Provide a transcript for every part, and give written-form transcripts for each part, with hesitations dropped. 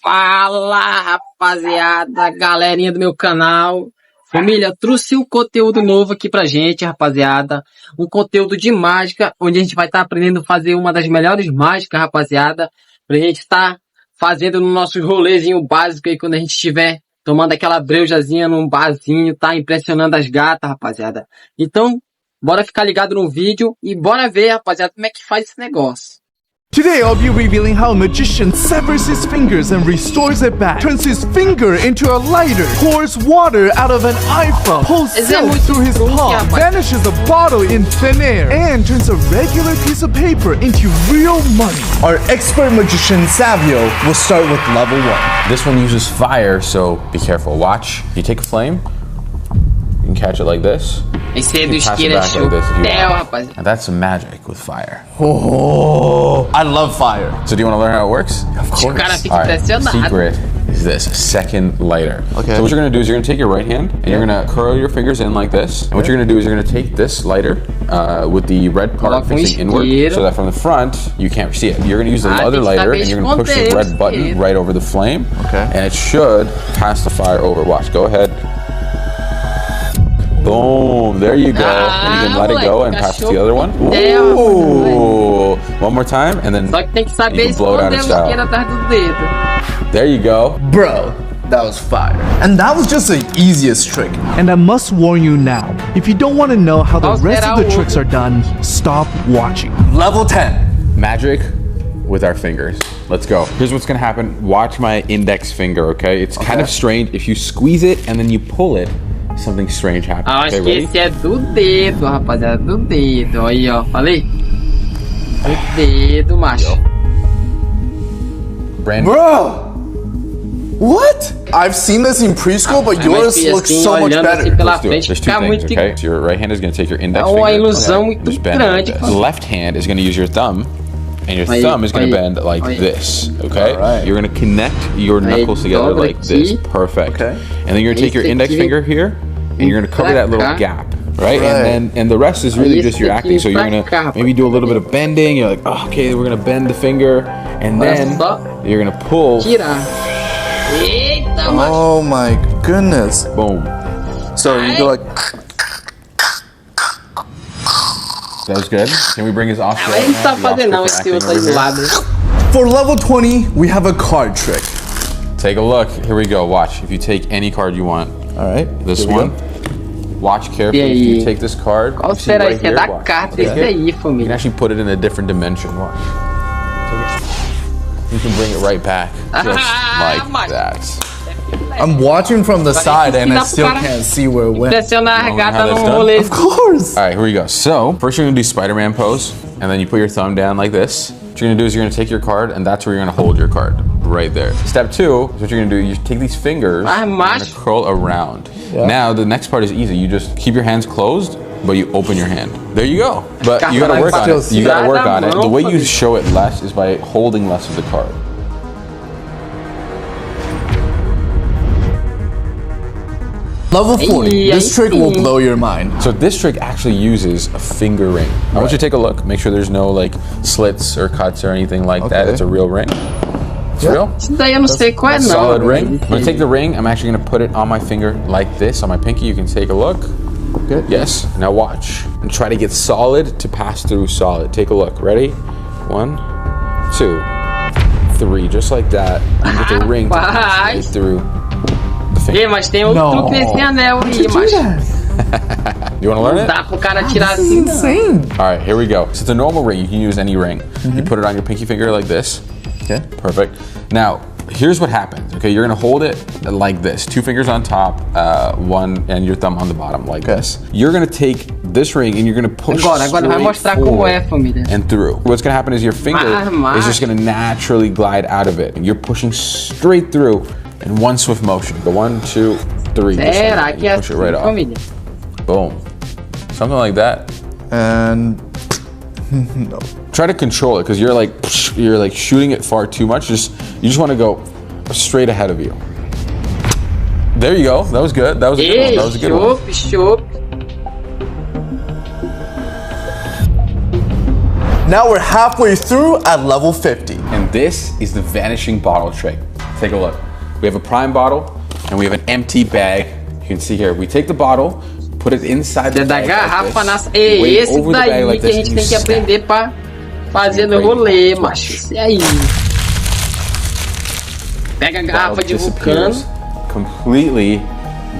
Fala, rapaziada, galerinha do meu canal. Família, trouxe um conteúdo novo aqui pra gente, rapaziada. Um conteúdo de mágica, onde a gente vai estar aprendendo a fazer uma das melhores mágicas, rapaziada. Pra gente estar fazendo no nosso rolezinho básico aí, quando a gente estiver tomando aquela breujazinha num barzinho, tá impressionando as gatas, rapaziada. Então, bora ficar ligado no vídeo e bora ver, rapaziada, como é que faz esse negócio. Today I'll be revealing how a magician severs his fingers and restores it back, turns his finger into a lighter, pours water out of an iPhone, pulls silk through his palm, vanishes a bottle in thin air, and turns a regular piece of paper into real money. Our expert magician Savio will start with level 1. This one uses fire, so be careful. Watch, you take a flame, you can catch it like this. Esse aí do isqueiro é show. Rapaziada. And that's some magic with fire. Oh, I love fire. So do you want to learn how it works? Of course. O cara fica impressionado. Secret is this, a second lighter. Okay. So what you're going to do is you're going to take your right hand and you're going to curl your fingers in like this. And what you're going to do is you're going to take this lighter with the red part facing inward, so that from the front you can't see it. You're going to use the other lighter and you're going to push the red button right over the flame. Okay. And it should pass the fire over. Watch, go ahead. Boom, there you go. And you can let it go and pass to the other one. Ooh. One more time and then Só que tem que saber you can blow it out of style. atrás do dedo. There you go. Bro, that was fire. And that was just the easiest trick. And I must warn you now, if you don't want to know how the rest of the tricks are done, stop watching. Level 10. Magic with our fingers. Let's go. Here's what's gonna happen. Watch my index finger, okay? It's kind of strange. If you squeeze it and then you pull it, something strange happens. Acho Okay, que ready? esse é do dedo, rapaziada, do dedo. Aí, ó, falei? Do dedo, macho. Brand Bro! What? I've seen this in preschool, but yours looks so much better. Pela Let's do it. frente, There's two fica things, muito... okay? So your right hand is going to take your index É uma finger. ilusão muito Just bend like grande. this. Left hand is going to use your thumb, and your thumb is going to bend like this, okay? Alright. You're going to connect your knuckles together like this. Perfect. Okay. And then you're going to take your index finger here, and you're going to cover that little gap, right? And the rest is really just your acting. So you're going to maybe do a little bit of bending. You're like, oh, okay, we're going to bend the finger, and then you're going to pull. Eita, macho. Oh my goodness. Boom. So you go like... That was good. Can we bring his Oscar? Mas não tá fazendo não, esse outro aí do lado. For level 20, we have a card trick. Take a look. Here we go. Watch. If you take any card you want. All right. This one. Watch carefully. If you take this card. Qual you see será right esse? É here, da watch. carta esse aí, You can família. actually put it in a different dimension. Watch. Take it. You can bring it right back. Just like that. I'm watching from the side and I still can't see where it went. Impressionar a gata how that's num done? rolê. Of course. All right, here we go. So first you're gonna do Spider-Man pose, and then you put your thumb down like this. What you're gonna do is you're gonna take your card, and that's where you're gonna hold your card, right there. Step 2 is what you're gonna do. You take these fingers, and you're gonna curl around. Yeah. Now the next part is easy. You just keep your hands closed, but you open your hand. There you go. But you gotta work on it. You gotta work on it. The way you show it less is by holding less of the card. Level 40. This trick will blow your mind. So this trick actually uses a finger ring. I want you to take a look. Make sure there's no like slits or cuts or anything like that. It's a real ring. It's real. Isso daí eu não sei qual é não. Solid ring. I'm gonna take the ring. I'm actually gonna put it on my finger like this, on my pinky. You can take a look. Good. Yes. Now watch. And try to get solid to pass through solid. Take a look. Ready? 1, 2, 3. Just like that. And get the ring to pass right through the finger. Ei, mas tem outro truque nesse anel aí, macho. You wanna learn it? Dá pro cara tirar assim. Insane. All right, here we go. So it's a normal ring. You can use any ring. You put it on your pinky finger like this. Okay. Perfect. Now, here's what happens. Okay, you're gonna hold it like this. 2 fingers on top, one, and your thumb on the bottom like this. You're gonna take this ring and you're gonna push Agora vai mostrar como é, família. and through. What's gonna happen is your finger is just gonna naturally glide out of it. You're pushing straight through in one swift motion. Go 1, 2, 3. Será que é push it right assim, off. família? Boom. Something like that. And no. Try to control it because you're like shooting it far too much. You just want to go straight ahead of you. There you go. That was good. That was a good one. That was a good one. Chope. Now we're halfway through at level 50. And this is the vanishing bottle trick. take a look. We have a prime bottle and we have an empty bag. You can see here, we take the bottle, put it inside the bag garrafa like this, é esse over the daí bag like que a this, gente and tem que snap. aprender pra fazer no rolê, macho. Esse aí. Pega a garrafa de vulcano. Completely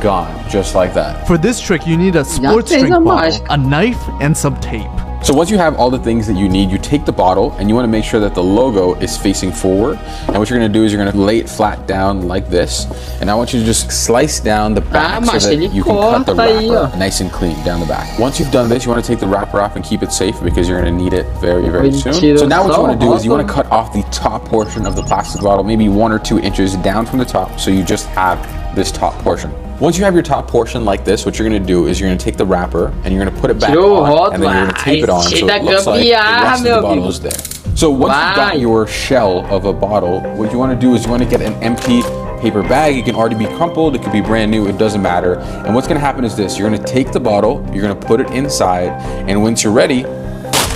gone, just like that. For this trick, you need a sports drink bottle, a knife, and some tape. So once you have all the things that you need, you take the bottle and you want to make sure that the logo is facing forward. And what you're going to do is you're going to lay it flat down like this. And I want you to just slice down the back so that you can cut the wrapper nice and clean down the back. Once you've done this, you want to take the wrapper off and keep it safe because you're going to need it very, very soon. So now what you want to do is you want to cut off the top portion of the plastic bottle, maybe 1 or 2 inches down from the top, so you just have this top portion. Once you have your top portion like this, what you're going to do is you're going to take the wrapper and you're going to put it back on, and then you're going to tape it on so it looks like the rest of the bottle is there. So once you've got your shell of a bottle, what you want to do is you want to get an empty paper bag. It can already be crumpled, it could be brand new, it doesn't matter. And what's going to happen is this: you're going to take the bottle, you're going to put it inside, and once you're ready,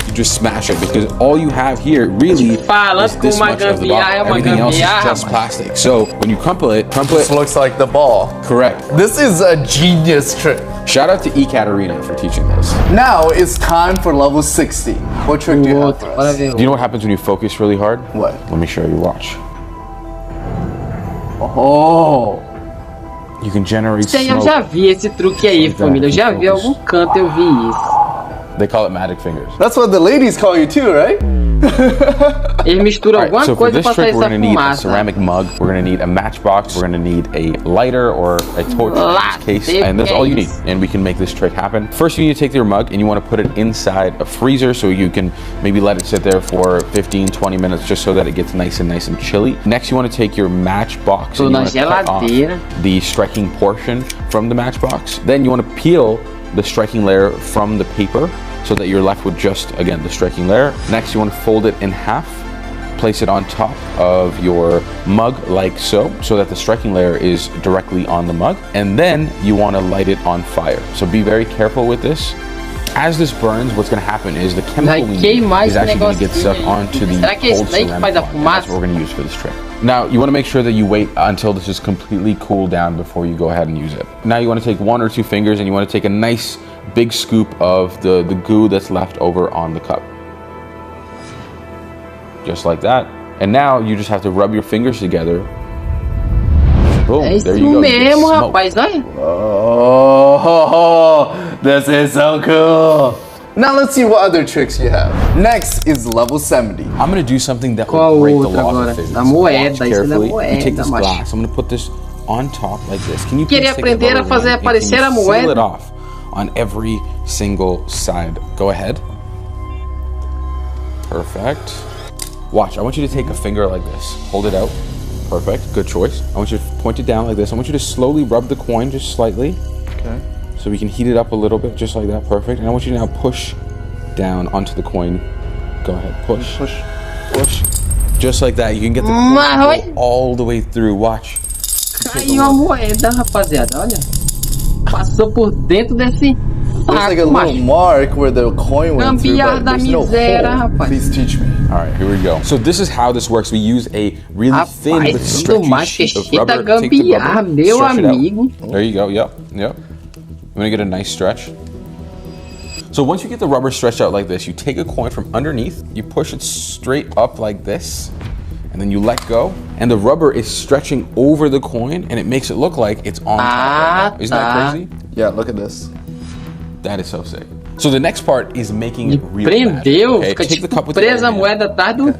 you just smash it, because all you have here really is this much of the bottle. Everything else is just plastic. So when you crumple it. This looks like the ball. Correct. This is a genius trick. Shout out to Ekaterina for teaching this. Now it's time for level 60. What trick do you have for us? Do you know what happens when you focus really hard? What? Let me show you, watch. Oh. You can generate smoke. Eu já vi esse truque aí, família. Eu já vi em algum canto, eu vi isso. They call it magic fingers. That's what the ladies call you too, right? Ele mistura alguma so coisa for this pra sair trick, we're essa going to need a fumaça. ceramic mug, we're going to need a matchbox, we're going to need a lighter or a torch in this case, and that's all you need, and we can make this trick happen. First, you need to take your mug and you want to put it inside a freezer so you can maybe let it sit there for 15-20 minutes just so that it gets nice and chilly. Next, you want to take your matchbox and you want to cut off the striking portion from the matchbox. Then you want to peel the striking layer from the paper so that you're left with just, again, the striking layer. Next, you want to fold it in half, place it on top of your mug like so that the striking layer is directly on the mug. And then you want to light it on fire. So be very careful with this. As this burns, what's going to happen is the chemical we need is actually going to get stuck onto the cold ceramic mug. That's what we're going to use for this trick. Now, you want to make sure that you wait until this is completely cooled down before you go ahead and use it. Now you want to take 1 or 2 fingers and you want to take a nice big scoop of the goo that's left over on the cup. Just like that. And now you just have to rub your fingers together. Boom, there you go. Mesmo, rapaz, olha. Oh, this is so cool. Now let's see what other tricks you have. Next is level 70. I'm going to do something that will break the law of physics. Da moeda, Watch carefully. You take this macho. glass. I'm going to put this on top like this. Can you Queria aprender a fazer aparecer a moeda. Seal it off on every single side. Go ahead. Perfect. Watch, I want you to take a finger like this. Hold it out. Perfect, good choice. I want you to point it down like this. I want you to slowly rub the coin just slightly. Okay. So we can heat it up a little bit, just like that, perfect. And I want you to now push down onto the coin. Go ahead, push. Just like that, you can get the coin all the way through, watch. Caiu a moeda, rapaziada, olha. Passou por dentro desse... There's like a little mark where the coin went through, but there's no hole. Please teach me. All right, here we go. So this is how this works. We use a really thin but stretchy sheet of rubber. Take the rubber, stretch it out. There you go, yep. I'm gonna get a nice stretch. So once you get the rubber stretched out like this, you take a coin from underneath, you push it straight up like this, and then you let go, and the rubber is stretching over the coin, and it makes it look like it's on top right now. Isn't that crazy? Yeah, look at this. That is so sick. So the next part is making it real Prendeu, magic. fica tipo presa a moeda atrás do...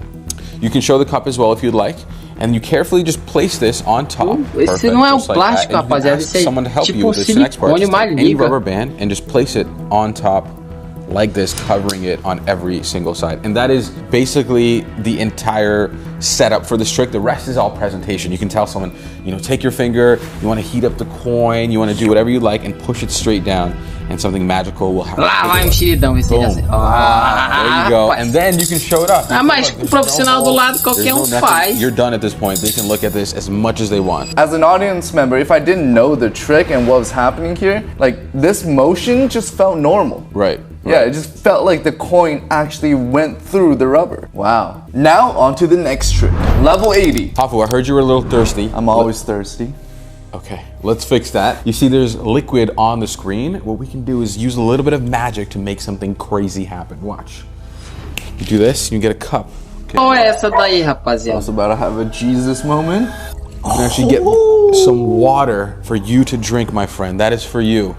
You can show the cup as well if you'd like, and you carefully just place this on top. Esse não é um plástico, rapaziada. Esse é someone to help you tipo with this next part. silicone, Just take any malhiga. rubber band and just place it on top like this, covering it on every single side. And that is basically the entire setup for this trick. The rest is all presentation. You can tell someone, take your finger, you want to heat up the coin, you want to do whatever you like and push it straight down, and something magical will happen. Lá vai mexeridão, esse já sei. There you go. And then you can show it up. Mas com o profissional do lado, qualquer faz. You're done at this point. They can look at this as much as they want. As an audience member, if I didn't know the trick and what was happening here, like this motion just felt normal. Right. Yeah, it just felt like the coin actually went through the rubber. Wow. Now, on to the next trick. Level 80. Hafu, I heard you were a little thirsty. I'm always thirsty. Okay, let's fix that. You see there's liquid on the screen. What we can do is use a little bit of magic to make something crazy happen. Watch. You do this, you get a cup. Okay. Qual é essa daí, I rapaziada? was about to have a Jesus moment. You can actually get some water for you to drink, my friend. That is for you.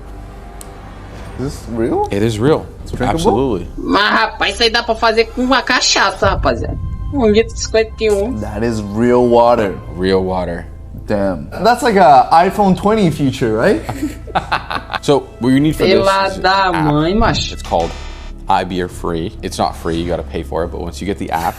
Is this real? It is real. drinkable? Absolutely. Mas, rapaz, isso aí dá pra fazer com uma cachaça, rapaziada. 1,51 litro. That is real water. Real water. Damn. That's like a iPhone 20 feature, right? So what you need for this Pela is da an mãe, app. macho. It's called iBeer Free. It's not free, you gotta pay for it, but once you get the app,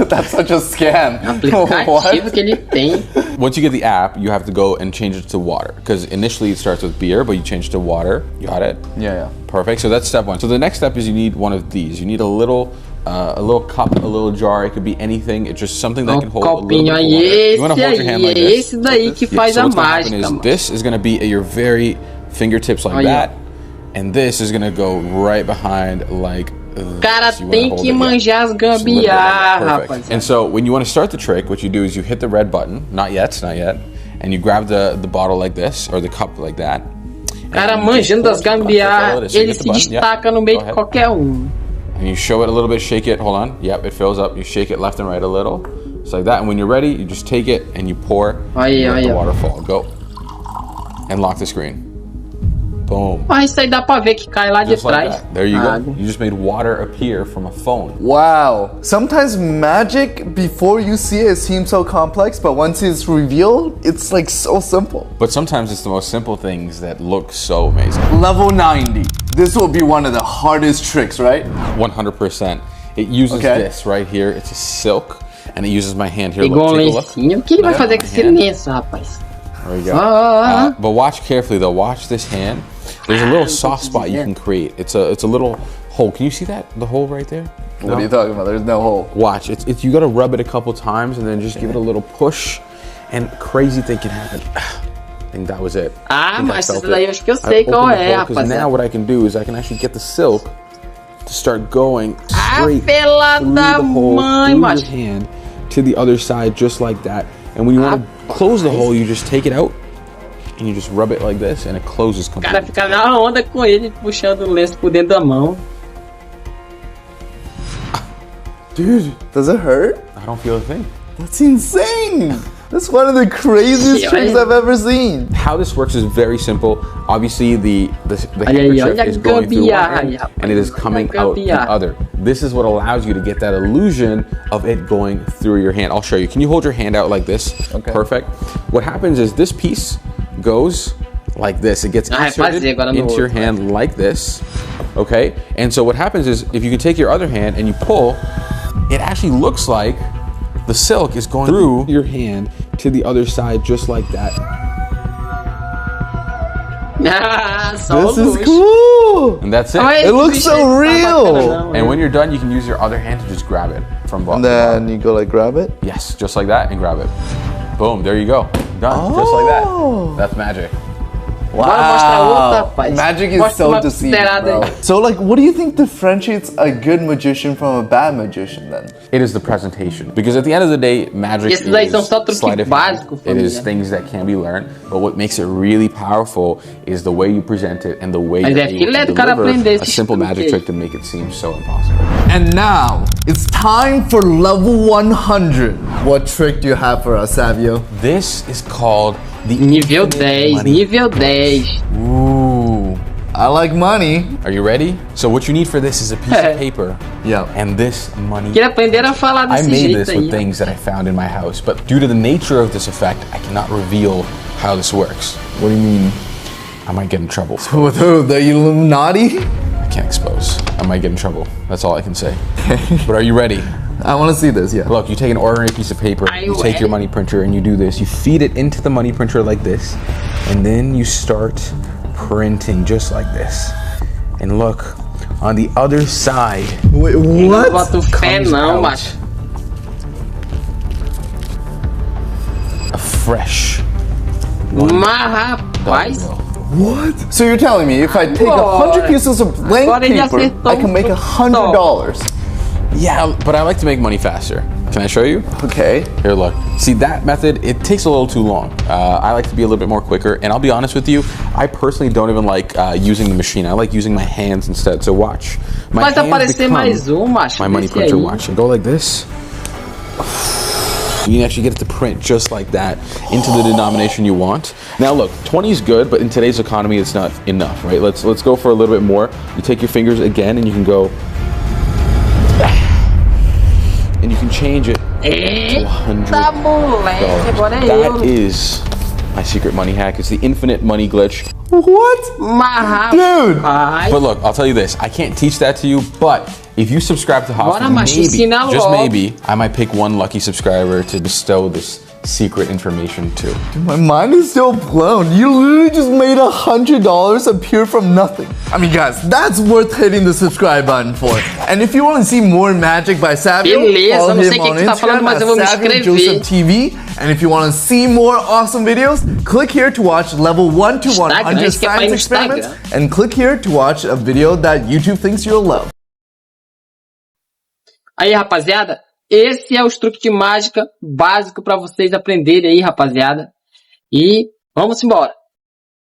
That's such a scam. Aplicativo que ele tem. once you get the app, you have to go and change it to water. Because initially it starts with beer, but you change it to water. You got it? Yeah. Perfect. So that's step one. So the next step is you need one of these. You need a little cup, a little jar. It could be anything. It's just something that can hold a little bit Copinho of aí, water. You want to hold your esse hand like aí, this. esse daí que faz So a what's gonna happen mágica, is mano. this is going to be at your very fingertips like Oh, yeah. that, and this is going to go right behind like. O cara this. You wanna tem hold que it, yeah. manjar as Just a little bit like gambiarra, that. Perfect. rapaziada. And so when you want to start the trick, what you do is you hit the red button. Not yet. And you grab the bottle like this or the cup like that. O cara manjando das gambiarras, ele se destaca no meio de qualquer um. And you show it a little bit, shake it, hold on. Yep, it fills up. You shake it left and right a little. Just like that. And when you're ready, you just take it and you pour Aí, and let aí, the ó. waterfall. Go. And lock the screen. Boom. Mas isso aí dá pra ver que cai lá de Just like trás. that. There you Água. go. You just made water appear from a phone. Wow. Sometimes magic, before you see it, seems so complex, but once it's revealed, it's like so simple. But sometimes it's the most simple things that look so amazing. Level 90. This will be one of the hardest tricks, right? 100%. It uses Okay. this right here. It's a silk. And it uses my hand here. Igual um Look, take a look. lencinho. O que ele vai Yeah, fazer com my esse hand. lenço, rapaz? There you go. Ah. But watch carefully though. Watch this hand. There's a little soft spot you can create. It's a little hole. Can you see that? The hole right there? What are you talking about? There's no hole. Watch. It's you gotta rub it a couple times and then just give it a little push, and crazy thing can happen. I think that was it. Ah, I think I mas felt isso daí it. eu acho que eu I sei qual opened the é, hole, 'cause now rapaziada. what I can do is I can actually get the silk to start going straight pela through da the hole, mãe, through macho. your hand to the other side, just like that. And when you want to close the hole, you just take it out and you just rub it like this, and it closes O cara completely. fica na onda com ele, puxando o lenço por dentro da mão. Dude, does it hurt? I don't feel a thing. That's insane. That's one of the craziest Yeah, tricks I- I've ever seen. How this works is very simple. Obviously, the Ay, ay, handkerchief ay, is going through one gambiarra, end, yeah. and it is coming out the Gambiarra. other. This is what allows you to get that illusion of it going through your hand. I'll show you. Can you hold your hand out like this? Okay. Perfect. What happens is this piece goes like this. It gets Ah, inserted fazer agora no into your outro. hand like this. Okay? And so what happens is if you can take your other hand and you pull, it actually looks like the silk is going through your hand to the other side just like that. Ah, só This o is luxo. cool. And that's it. Olha It esse looks bicho so aí, não tá real. bacana, não, And né? when you're done, you can use your other hand to just grab it from And bottom. then you go like grab it. Yes, just like that, and grab it. Boom, there you go. Done, just like Oh. that. That's magic. Bora mostrar outra, rapaz. Magic is Mostra so uma deceiving, considerada bro. aí. So like, what do you think differentiates a good magician from a bad magician then? It is the presentation. Because at the end of the day, magic Esses daí são is só truques sleight of hand. básicos, It is família. things that can be learned. But what makes it really powerful is the way you present it and the way Mas you're é able filé to do cara deliver aprender a esses simple magic truques. trick to make it seem so impossible. And now, it's time for level 100. What trick do you have for us, Savio? This is called the Nível infinite 10, money. nível 10. Ooh, I like money. Are you ready? So what you need for this is a piece of paper Yeah. and this money. Queria aprender a falar I desse made jeito this aí. with things that I found in my house, but due to the nature of this effect, I cannot reveal how this works. What do you mean? I might get in trouble. With who? The Illuminati? I can't expose. I might get in trouble. That's all I can say. But are you ready? I want to see this, yeah. Look, you take an ordinary piece of paper, Are you you take your ready? money printer and you do this. You feed it into the money printer like this, and then you start printing just like this. And look, on the other side, Wait, Não what? bota o pé comes não, out. macho. a fresh Mas, rapaz, dollar bill. What? So you're telling me if I take 100 pieces of blank paper, I can make $100? Yeah, but I like to make money faster. Can I show you? Okay. Here, look. See, that method, it takes a little too long. I like to be a little bit more quicker, and I'll be honest with you, I personally don't even like using the machine. I like using my hands instead. So watch. My hands become my money printer. Watch. I go like this. You can actually get it to print just like that into the denomination you want. Now look, 20 is good, but in today's economy, it's not enough, right? Let's go for a little bit more. You take your fingers again, and you can go, and you can change it to $100. That is my secret money hack. It's the infinite money glitch. What? Dude! But look, I'll tell you this. I can't teach that to you, but if you subscribe to Hoffman, maybe, just maybe, I might pick one lucky subscriber to bestow this secret information to. Dude, my mind is still blown. You literally just made $100 appear from nothing. I mean, guys, that's worth hitting the subscribe button for. And if you want to see more magic by Savio, follow him on Instagram at SavioJosephTV. And if you want to see more awesome videos, click here to watch level 1 to 100 science experiments. And click here to watch a video that YouTube thinks you'll love. Aí, rapaziada, esse é os truques de mágica básico para vocês aprenderem aí, rapaziada. E vamos embora.